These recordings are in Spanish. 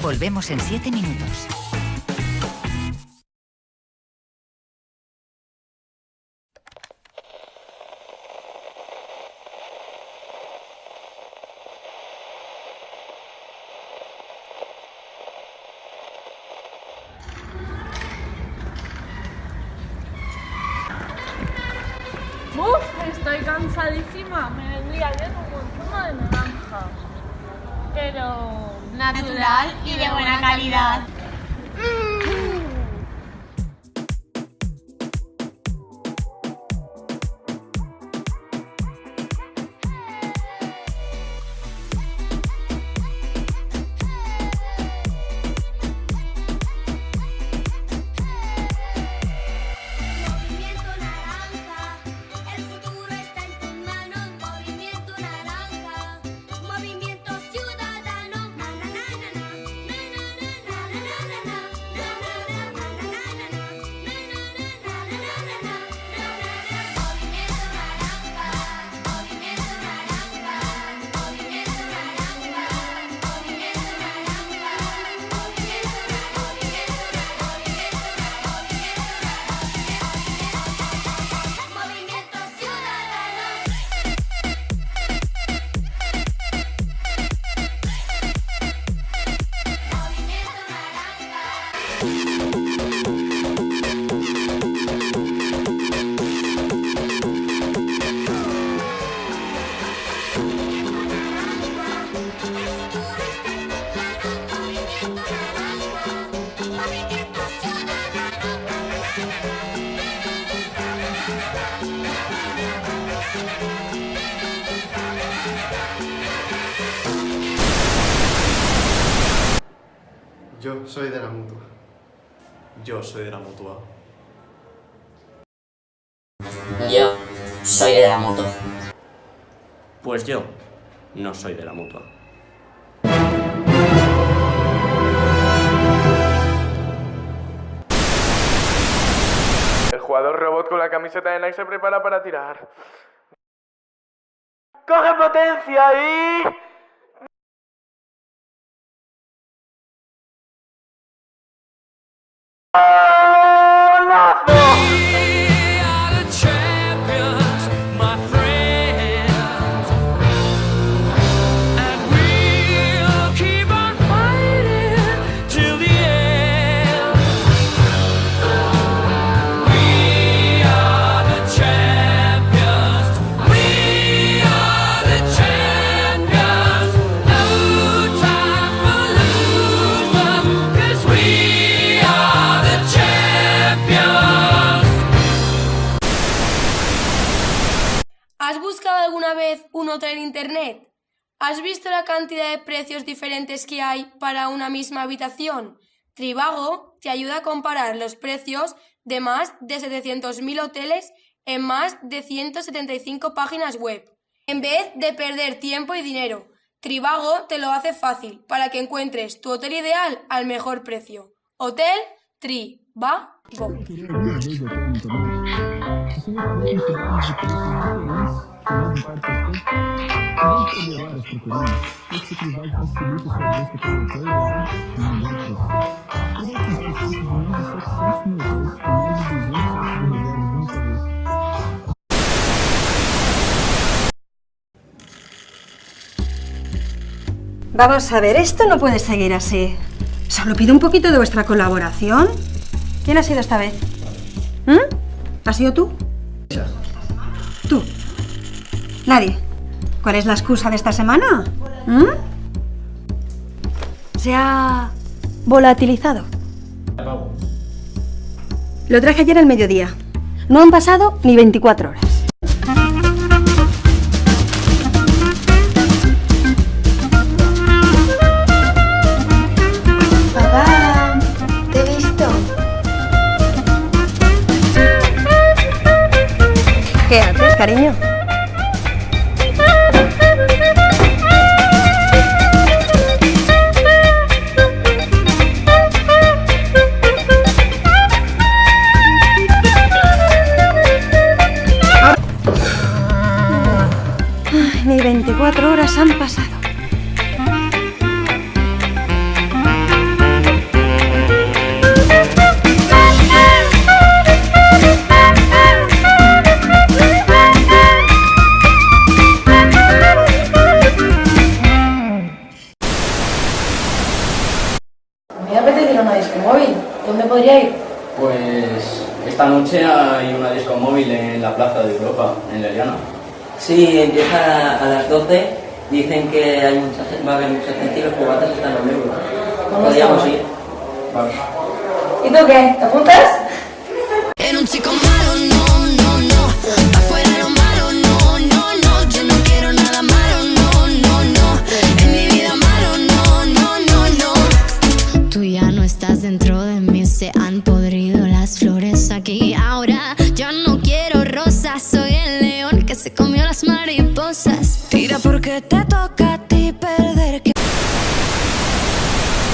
Volvemos en 7 minutos. Estoy cansadísima. Me vendría bien un buen zumo de naranja. Pero natural y de buena calidad. Yo soy de la Mutua. Yo soy de la Mutua. Yo soy de la Mutua. Pues yo no soy de la Mutua. El jugador robot con la camiseta de Nike se prepara para tirar. ¡Coge potencia y... ¿Has buscado alguna vez un hotel en internet? ¿Has visto la cantidad de precios diferentes que hay para una misma habitación? Trivago te ayuda a comparar los precios de más de 700.000 hoteles en más de 175 páginas web. En vez de perder tiempo y dinero, Trivago te lo hace fácil para que encuentres tu hotel ideal al mejor precio. Hotel Trivago. Vamos a ver, esto no puede seguir así. Solo pido un poquito de vuestra colaboración. ¿Quién ha sido esta vez? ¿Has sido tú? ¿Tú? Nadie. ¿Cuál es la excusa de esta semana? ¿Se ha volatilizado? Lo traje ayer al mediodía. No han pasado ni 24 horas. Papá, te he visto. ¿Qué haces, cariño? Ni 24 horas han pasado. podría ir? Pues esta noche hay una disco móvil en la Plaza de Europa, en Leliana. Sí, empieza a las 12. Dicen que va a haber mucha gente y los cubatas están a 1 euro. Podríamos ir. Vale. ¿Y tú qué? ¿Te apuntas? Era un chico malo, no, no, no. Afuera lo malo, no, no, no. Yo no quiero nada malo, no, no, no. En mi vida malo, no, no, no, no. Tú ya no estás dentro de mí, se han podrido las flores aquí. Ahora yo no quiero rosas, soy el león que se comió las mariposas. Tira porque te toca a ti perder.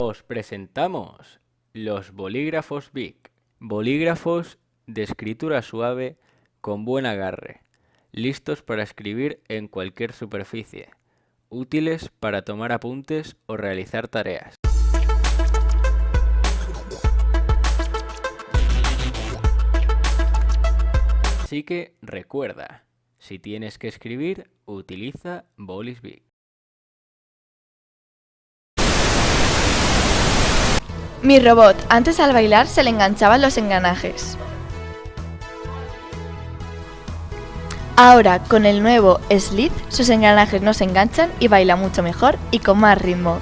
Os presentamos los bolígrafos Bic. Bolígrafos de escritura suave con buen agarre, listos para escribir en cualquier superficie, útiles para tomar apuntes o realizar tareas. Así que recuerda, si tienes que escribir, utiliza bolis Bic. Mi robot, antes al bailar se le enganchaban los engranajes. Ahora, con el nuevo Slip, sus engranajes no se enganchan y baila mucho mejor y con más ritmo.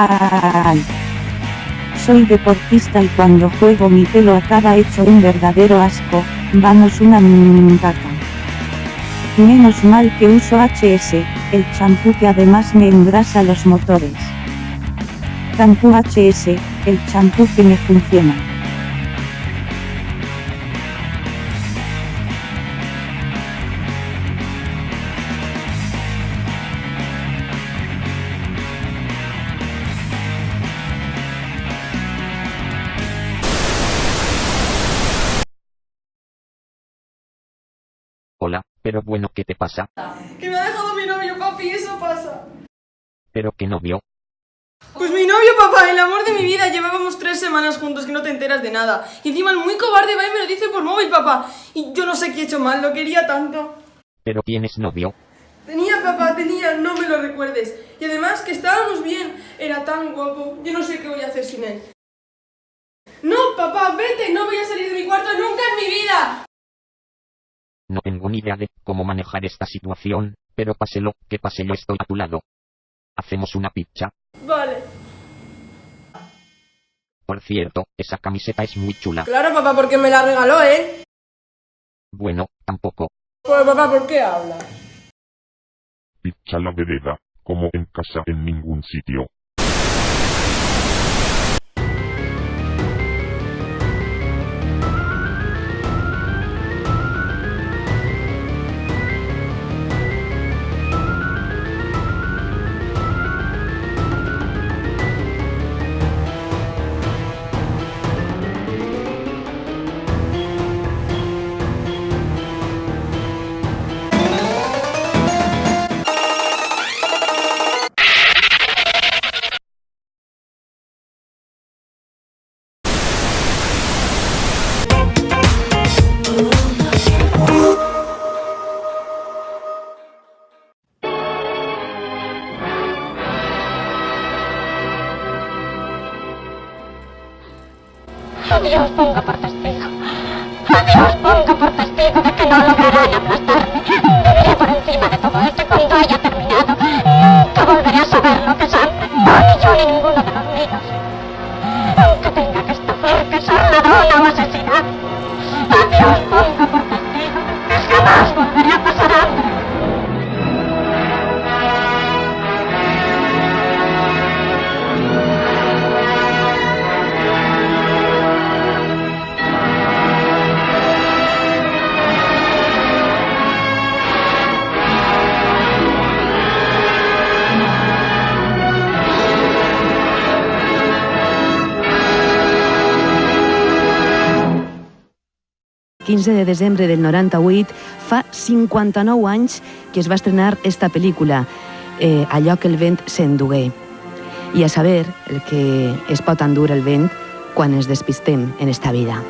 Ay. Soy deportista y cuando juego mi pelo acaba hecho un verdadero asco, vamos una caca. Menos mal que uso HS, el champú que además me engrasa los motores. Champú HS, el champú que me funciona. Hola, pero bueno, ¿qué te pasa? Que me ha dejado mi novio, papi, eso pasa. ¿Pero qué novio? Pues mi novio, papá, el amor de mi vida. Llevábamos 3 semanas juntos que no te enteras de nada. Y encima el muy cobarde va y me lo dice por móvil, papá. Y yo no sé qué he hecho mal, lo quería tanto. ¿Pero tienes novio? Tenía, papá, tenía, no me lo recuerdes. Y además que estábamos bien, era tan guapo. Yo no sé qué voy a hacer sin él. No, papá, vete, no voy a salir de mi cuarto nunca en mi vida. No tengo ni idea de cómo manejar esta situación, pero páselo, que pase, yo estoy a tu lado. ¿Hacemos una pizza? Vale. Por cierto, esa camiseta es muy chula. Claro, papá, porque me la regaló él. Bueno, tampoco. Pues papá, ¿por qué habla? Pizza la vereda, como en casa en ningún sitio. Dios ponga por testigo. A Dios ponga por testigo de que no lograrán aplastarme. Viviré por encima de todo esto cuando haya terminado. Nunca volveré a saber lo que es hambre. No, ni yo ni ninguno de los míos. Aunque tenga que estafar, casar, ladrón o asesinar. A Dios ponga por testigo de que jamás volveré a pasar hambre. 15 de desembre del 98, fa 59 anys que es va estrenar esta pel·lícula, Allò que el vent s'endugué. I a saber el que es pot endur el vent quan ens despistem en esta vida.